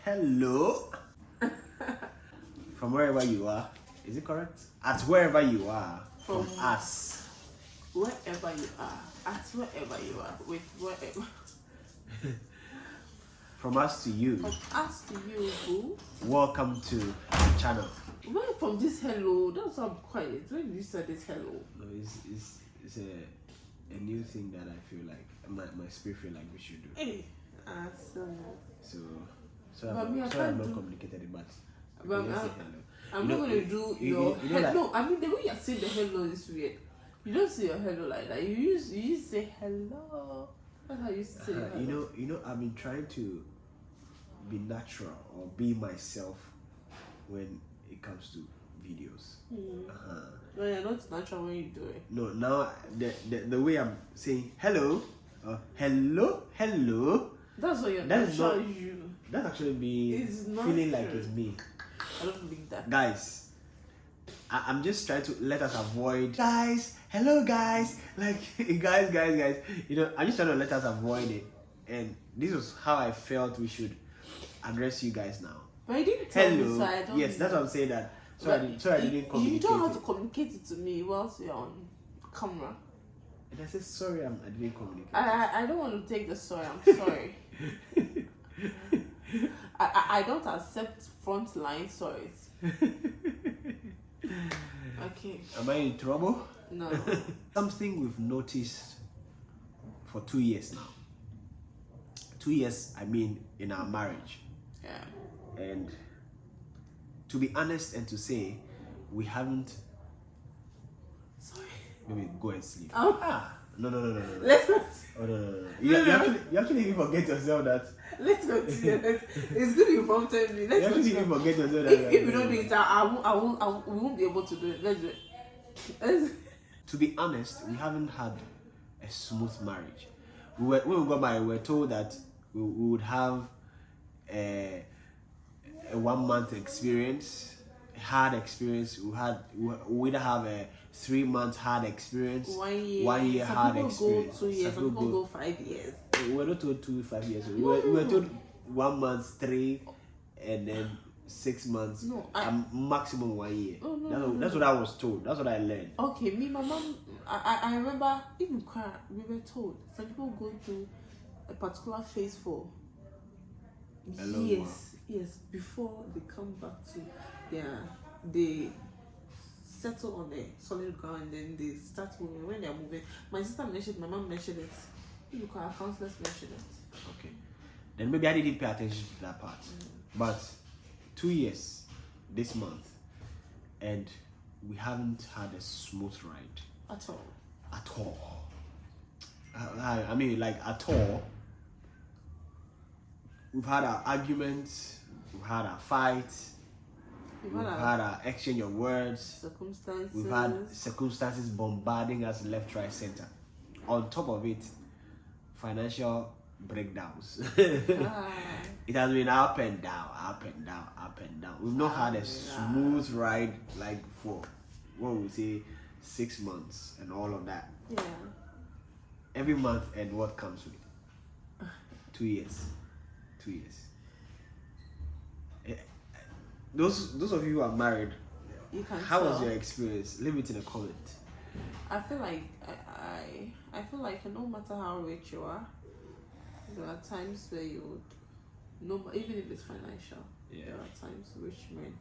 hello from wherever you are. Is it correct? At wherever you are from us. Wherever you are, at wherever you are, with wherever. From us to you. From us to you, boo. Welcome to the channel. Where from this hello? That's why I'm quiet. When did you say this hello? No, it's a new thing that I feel like my spirit feel like we should do. Hey, So I'm not communicated, but I'm let's say I'm not going to do your hello. I mean, the way you're saying the hello is weird. You don't say your hello like that. You use say hello. That's how you say hello. You know, I've been trying to be natural or be myself when it comes to videos. No, you're not natural when you do it. No, now the way I'm saying hello, hello. That's what you're That is natural. not you. That's actually me feeling like it's me. I don't believe that. Guys, I'm just trying to let us avoid guys. Hello guys, like guys. You know, I'm just trying to let us avoid it, and this was how I felt we should address you guys now. But you didn't tell me, so I don't. Yes, that's what I'm saying. That so I didn't communicate. You don't have to communicate it to me whilst you're on camera. And I said sorry, I didn't communicate. I don't want to take the sorry. I'm sorry. I don't accept frontline sorries. Okay. Am I in trouble? No. Something we've noticed for 2 years now. 2 years, I mean, in our marriage. Yeah. And to be honest and to say, we haven't. Sorry. Maybe go and sleep. No. Let's go. Oh no. You actually even forget yourself that. Let's continue. It's good you prompted me. Let's you even forget yourself that. If we don't do it, we won't be able to do it. Let's do it. To be honest, we haven't had a smooth marriage. When we got married, we were told that we would have a 1 month experience, hard experience. We either have a 3 month hard experience, 1 year, 1 year some hard people experience. Go 2 years, some people go 5 years. We were not told 5 years. We were told 1 month, 3, and then 6 months. No, maximum 1 year. Oh, that's what I was told. That's what I learned. Okay, me, my mom, I remember even cry. We were told some people go through a particular phase for years before they come back to they settle on a solid ground and then they start moving. When they're moving, my sister mentioned, my mom mentioned it. You call our counselors mentioned it. Okay, then maybe I didn't pay attention to that part. But 2 years this month, and we haven't had a smooth ride At all. I mean, like at all. We've had our arguments, we've had our fights, we've had our exchange of words, circumstances. we've had circumstances bombarding us left, right, center. On top of it, financial breakdowns. It has been up and down. We've not had a smooth ride like for what we say 6 months and all of that. Yeah. Every month and what comes with it. 2 years. 2 years. Those of you who are married, you can how tell. was your experience? Leave it in the comment. I feel like I feel like no matter how rich you are, there are times where you would, even if it's financial, there are times rich men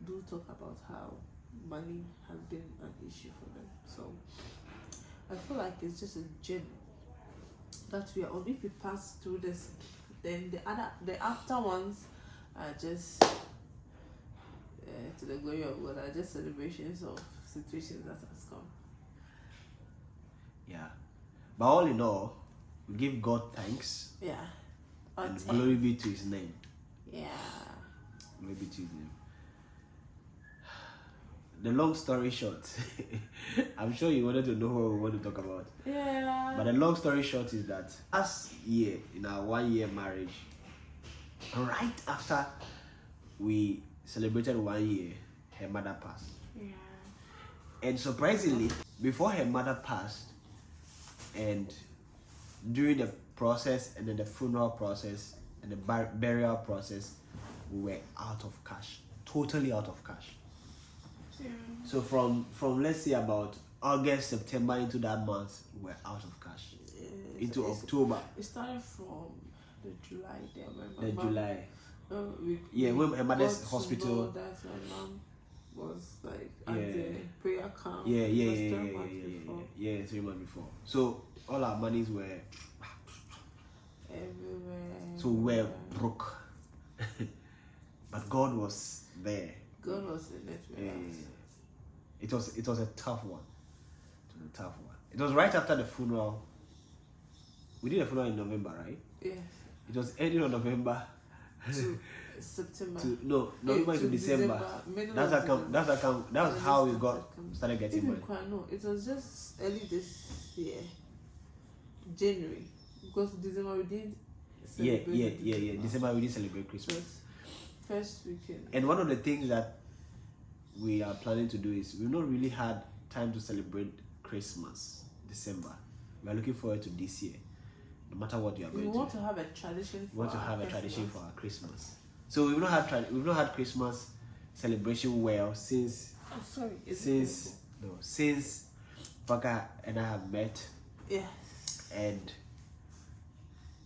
do talk about how money has been an issue for them. So I feel like it's just a journey that we are on. If we pass through this, then the after ones are just to the glory of God, are just celebrations of situations that has come. Yeah, but all in all, we give God thanks. Yeah. And glory be to His name. Yeah. Glory be to His name. The long story short, I'm sure you wanted to know what we want to talk about. Yeah. But the long story short is that last year, in our 1 year marriage, right after we celebrated 1 year, her mother passed. Yeah. And surprisingly, before her mother passed, and during the process and then the funeral process, and the burial process, we were out of cash, totally out of cash. Yeah. So from let's say about August, September into that month, we were out of cash. Into October. It started from the July there. The July. When my mother's hospital. That my mom was like at the prayer camp. Yeah, 3 months before. So all our monies were everywhere. So we were broke. But God was there. God was in it with us. It was a tough one. It was right after the funeral. We did a funeral in November, right? Yes. It was ending of November to September. November to December. That's how we started getting money. No, it was just early this year, January, because December we didn't celebrate. December we didn't celebrate Christmas. First weekend. And one of the things that we are planning to do is we've not really had time to celebrate Christmas, December. We are looking forward to this year. No matter what you are going to. We want to have a tradition. For our Christmas. So we've not had Christmas celebration since. Oh, sorry. Since Baka and I have met. Yes. And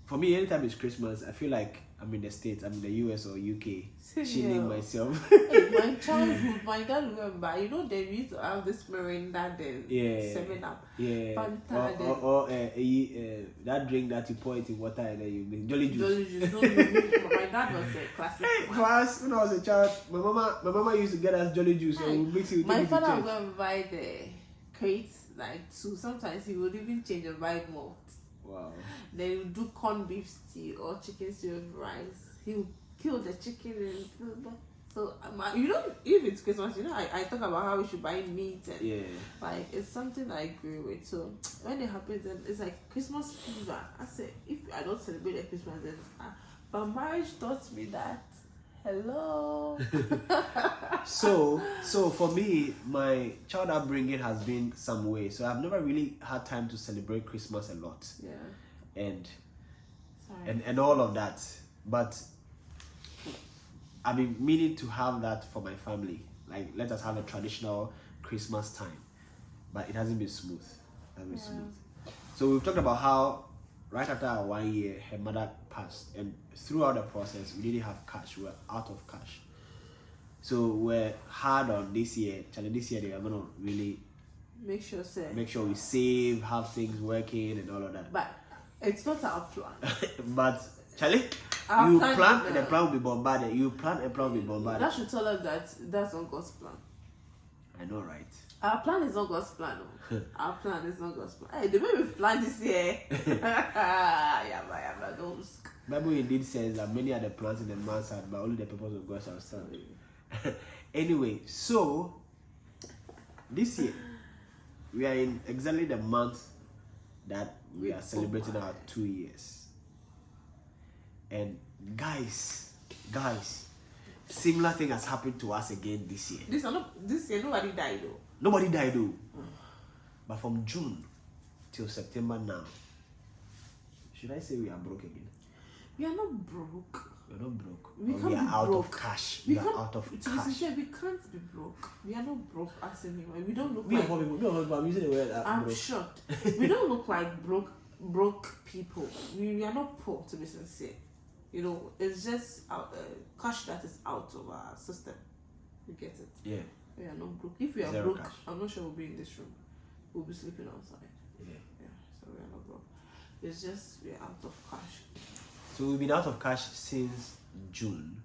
for me, anytime it's Christmas, I feel like I'm in the States, I'm in the US or UK, chilling myself. My childhood, my dad remember, they used to have this Miranda then, 7-Up, Fanta, or that drink that you pour it in water and then you make Jolly Juice. No, my dad was a classic. For us, when I was a child, my mama used to get us Jolly Juice and we mix it with my father would go and buy the crates, like 2. Sometimes he would even change and buy more. Wow. Then he would do corned beef stew or chicken stew with rice. He would kill the chicken and so if it's Christmas, I talk about how we should buy meat and like it's something I agree with. So when it happens, then it's like Christmas fever. I say if I don't celebrate a Christmas, then but marriage taught me that. Hello. So for me, my child upbringing has been some way. So I've never really had time to celebrate Christmas a lot. Yeah. And all of that. But I've been meaning to have that for my family. Like let us have a traditional Christmas time. But it hasn't been smooth. So we've talked about how right after our 1 year, her mother passed, and throughout the process, we didn't have cash. We were out of cash. So we're hard on this year. This year, they are going to really make sure we save, have things working, and all of that. But it's not our plan. But Charlie, you plan and the plan will be bombarded. You plan and plan will be bombarded. That should tell us that that's not God's plan. I know, right? Our plan is not God's plan. Our plan is not God's plan. Hey, the way we plan this year. Those. Bible indeed says that many are the plans in the man's heart, but only the purpose of God shall stand. Anyway, so this year we are in exactly the month that we are celebrating our 2 years. And guys, similar thing has happened to us again this year. This year nobody died though. Nobody died though. But from June till September now, should I say we are broke again? We are not broke. We are not broke. We are out of cash. We are out of cash. We can't be broke. We are not broke as anyone. We don't look like... I'm using the word I'm shocked. We don't look like broke people. We are not poor, to be sincere. It's just cash that is out of our system. You get it? Yeah. We are not broke. If we are broke, cash. I'm not sure we'll be in this room. We'll be sleeping outside. Yeah. So we are not broke. It's just we are out of cash. So we've been out of cash since June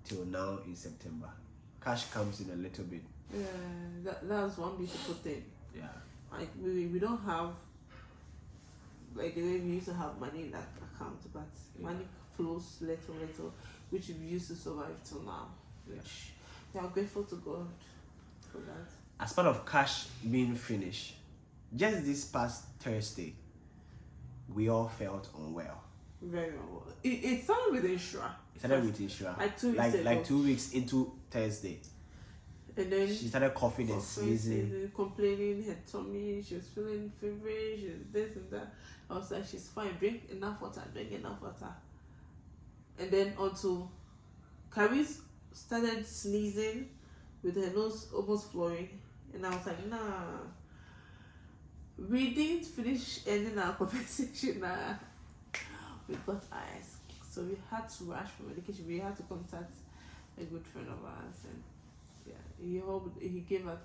till now in September. Cash comes in a little bit. Yeah, that's one beautiful thing. Yeah. Like we don't have like the way we used to have money in that account, but money flows little, which we've used to survive till now. Which we are grateful to God for that. As part of cash being finished, just this past Thursday, we all felt unwell. Very unwell. It started with Inshra. It started with Inshra. Like 2 weeks ago. Like 2 weeks into Thursday. And then she started coughing and sneezing. Complaining, her tummy, she was feeling feverish, this and that. I was like, she's fine. Drink enough water. And then onto Caris started sneezing with her nose almost flowing, and I was like, nah. We didn't finish ending our conversation. We got eyes, so we had to rush for medication. We had to contact a good friend of ours, and he gave us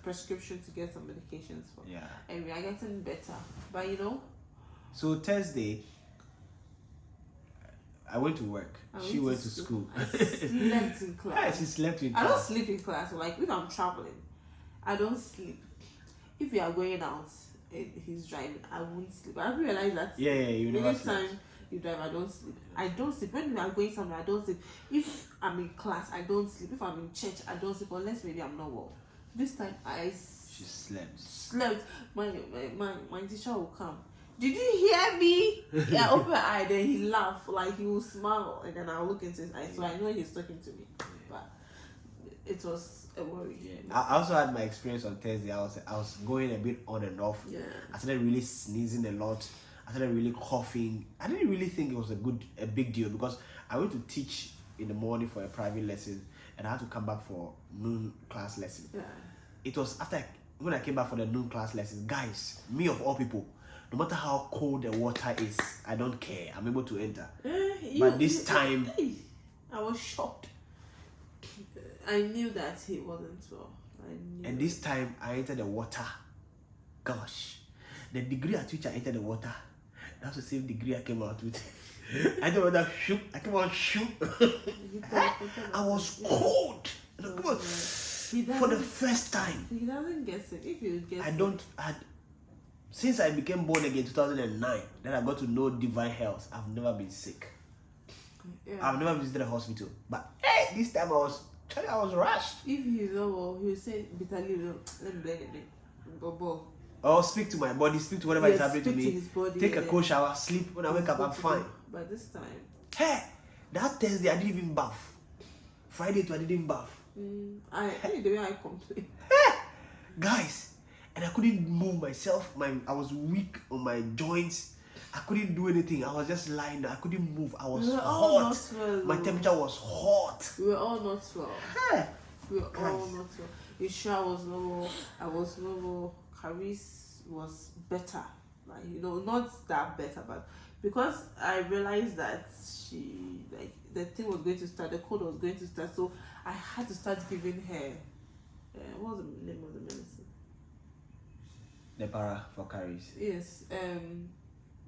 prescription to get some medications for. Yeah. And we are getting better, but So Thursday, I went to work. She went to school. I slept in class. Yeah, she slept in class. I don't sleep in class. Like if I'm traveling, I don't sleep. If we are going out and he's driving, I won't sleep. I realized that. Yeah, you never sleep. Anytime you drive, I don't sleep. I don't sleep. When we are going somewhere, I don't sleep. If I'm in class, I don't sleep. If I'm in church, I don't sleep unless maybe I'm not well. This time She slept. My teacher will come. Did you hear me? Yeah, open eye. Then he laugh, like he will smile, and then I'll look into his eyes, so I know he's talking to me. But it was a worry. Yeah. I also had my experience on Thursday. I was going a bit on and off. Yeah. I started really sneezing a lot. I started really coughing. I didn't really think it was a big deal because I went to teach in the morning for a private lesson, and I had to come back for noon class lesson. Yeah. It was when I came back for the noon class lesson, guys, me of all people, no matter how cold the water is, I don't care. I'm able to enter. But this time, I was shocked. I knew that he wasn't well. And this time, I entered the water. Gosh, the degree at which I entered the water, that's the same degree I came out with. I don't know that shoot. I came out shoot. I was cold. For the first time. He doesn't get sick. If you get since I became born again in 2009, then I got to know divine health. I've never been sick. Yeah. I've never visited a hospital. But hey, this time I was rushed. If he's not well, he'll say bitterly, let me blame it. Or speak to my body, speak to whatever is happening to me. His body, take a cold shower, sleep. When I wake up, I'm fine. But this time, hey, that Thursday I didn't even bath. Friday too, I didn't bath. the way I complain. Hey, guys. And I couldn't move myself. I was weak on my joints. I couldn't do anything. I was just lying there. I couldn't move. I was hot. Well, my temperature was hot. We were all not well. Hey. We were all not well. Isha was not well. I was not well. Caris was better. Like, not that better, but because I realized that the thing was going to start, the cold was going to start, so I had to start giving her. What was the name of the medicine? The para for Caris. Yes.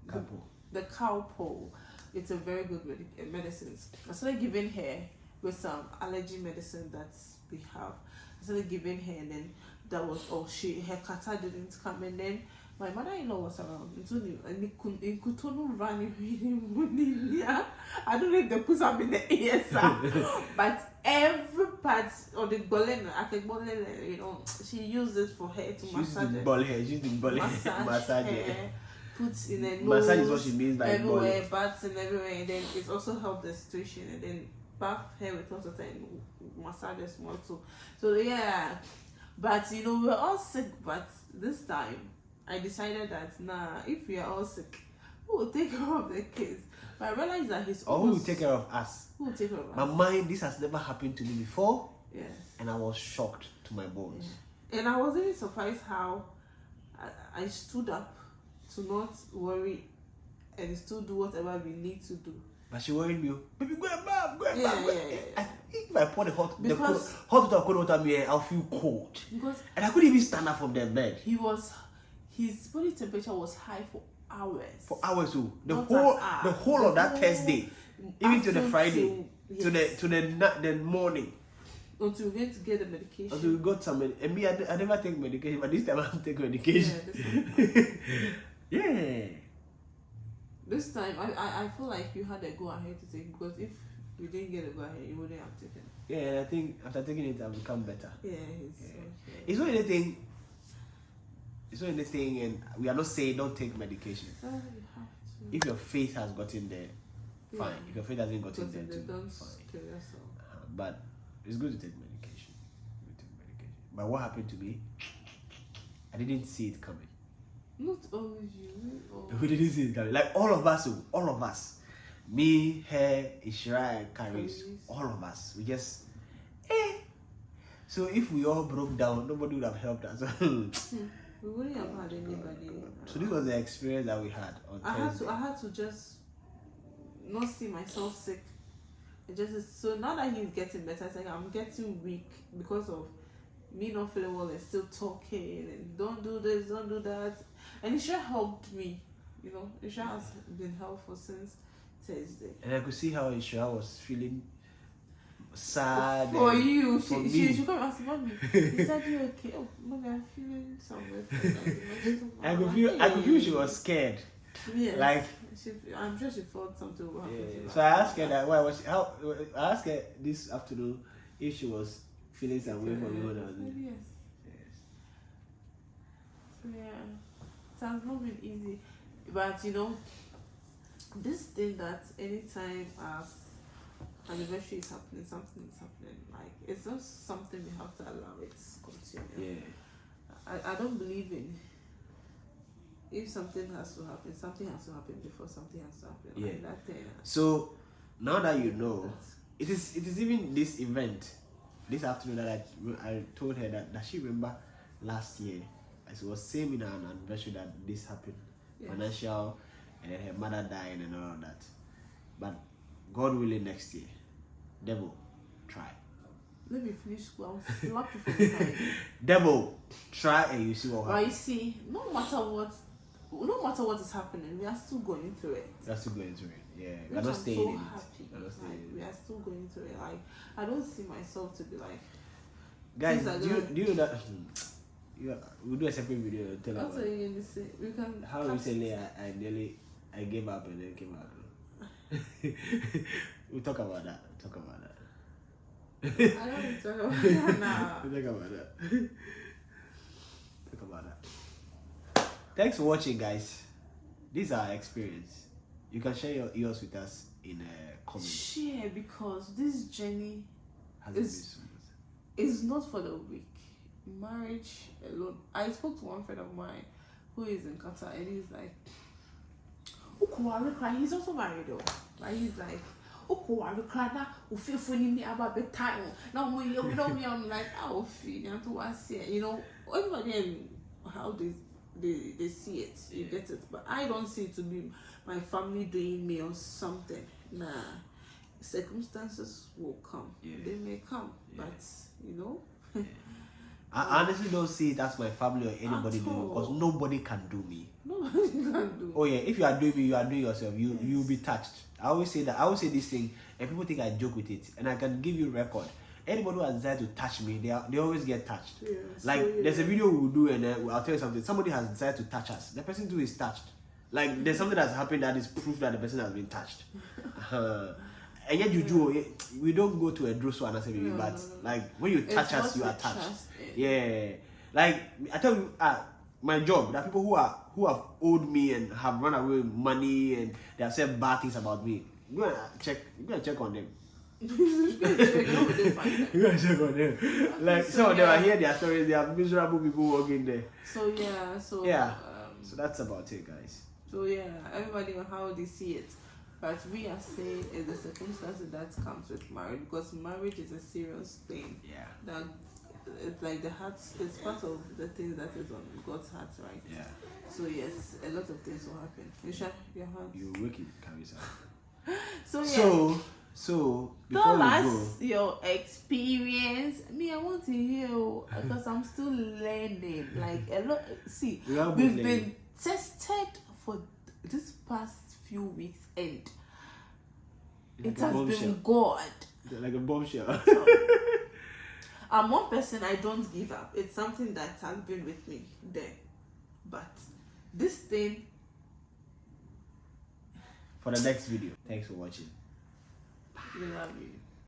Calpol. The Calpol. It's a very good medicine. I started giving her with some allergy medicine that we have. I started giving her, and then that was all. Her kata didn't come, and then my mother-in-law was around. In Kutonu ran. I don't know if they put some in the ears, but every part of the bolena, she used it for her to massage. She used the ball hair. Massage hair. Put in a nose. Massage is what she means by everywhere, butts and everywhere, and then it also helped the situation, and then bath hair with lots of time, massage small too. So yeah, but we were all sick, but this time I decided that if we are all sick, who will take care of the kids? But I realized that who will take care of us? Who will take care of us? My mind, this has never happened to me before. Yes. And I was shocked to my bones. Yeah. And I was really surprised how I stood up to not worry and still do whatever we need to do. But she worried me. Baby, go and bath, go and bath. Yeah. If I pour the hot water, cold water on me, I'll feel cold. And I couldn't even stand up from the bed. His body temperature was high for hours. For hours too. The whole of that Thursday, even to the Friday, to the morning. Until we went to get the medication. Until we got some and me, I never take medication, but this time I take medication. Yeah. This time I feel like you had a go ahead to take, because if you didn't get a go ahead, you wouldn't have taken it. Yeah, and I think after taking it, I've become better. Yeah, it's not anything. It's not anything, and we are not saying don't take medication. You have to. If your faith has gotten there, fine. If your faith hasn't gotten there, don't fine. kill yourself. But it's good to take medication. But what happened to me? I didn't see it coming. Not only you. We didn't see it coming. Like all of us. Me, her, Ishra, and Caris, all of us, we just, So if we all broke down, nobody would have helped us. We wouldn't have had anybody. So this was the experience that we had on Thursday. I had to just not see myself sick. So now that he's getting better, it's like I'm getting weak because of me not feeling well and still talking and don't do this, don't do that. And Isha helped me, Isha has been helpful since Thursday. And I could see how Isha was feeling sad. For you, for she come and ask Mommy, is that you okay? Oh, Mommy, I'm feeling somewhere. I could feel she was scared. Yes. Like I'm sure she thought something would happen. Yeah. So I asked her that I asked her this afternoon if she was feeling some way from me. Yes. So yeah, it has not been easy, but this thing that anytime as anniversary is happening, something is happening. Like it's not something we have to allow it to continue. Yeah. I don't believe in. If something has to happen, something has to happen before something has to happen. Yeah. Like that thing. So now that you know, it is even this event, this afternoon that I told her that she remember last year, as it was same in our anniversary that this happened, financial, and then her mother died and all of that. But God willing, next year, devil, try. Let me finish school. I'll slap you from behind. Devil, try and you see what happens. But you see, no matter what is happening, we are still going through it. We are still going through it. Yeah, we are Which not I'm staying so in happy. it. We are still going through it. Like I don't see myself to be like. Guys, do you know that? We'll do a separate video and tell That's about what you're going to say. We can. how recently I gave up and then came out. We'll talk about that. I don't want to talk about that now. We'll talk about that. Talk about that. Thanks for watching, guys. This is our experience. You can share yours with us in comments. Share, because this journey Has been smooth. is not for the weak. Marriage alone. I spoke to one friend of mine who is in Qatar, and he's like, he's also married though. Like he's like, now I'm like, I'll feel everybody and how they see it, you get it. But I don't see it to be my family doing me or something. Nah. Circumstances will come. Yeah. They may come. Yeah. But I honestly don't see it as my family or anybody doing it, because nobody can do me. nobody can do. Oh yeah, if you are doing me, you are doing yourself. You'll be touched. I always say that. I always say this thing, and people think I joke with it. And I can give you a record. Anybody who has decided to touch me, they always get touched. Yeah, There's a video we'll do, and I'll tell you something. Somebody has decided to touch us. The person too is touched. Like there's something that's happened that is proof that the person has been touched. And yet we don't go to a drusu and say baby, but like when you touch us, you are touched. Yeah. Like I tell you, my job, there are people who have owed me and have run away with money and they have said bad things about me. Go and check on them. You gotta check on them. Like some of them are here, their stories, they are miserable people working there. So that's about it, guys. So yeah, everybody on how they see it. But we are saying is the circumstances that comes with marriage, because marriage is a serious thing. Yeah. That it's like the heart, it's part of the thing that is on God's heart, right? Yeah. So yes, a lot of things will happen. Isha, your heart. You wicked, Carissa. So before tell we us go, your experience. Me, I want to hear because I'm still learning. Like a lot. See, we've been tested for this past few weeks, and it has been God. Like a bombshell. I'm one person, I don't give up. It's something that has been with me there. But this thing. For the next video. Thanks for watching. We love you.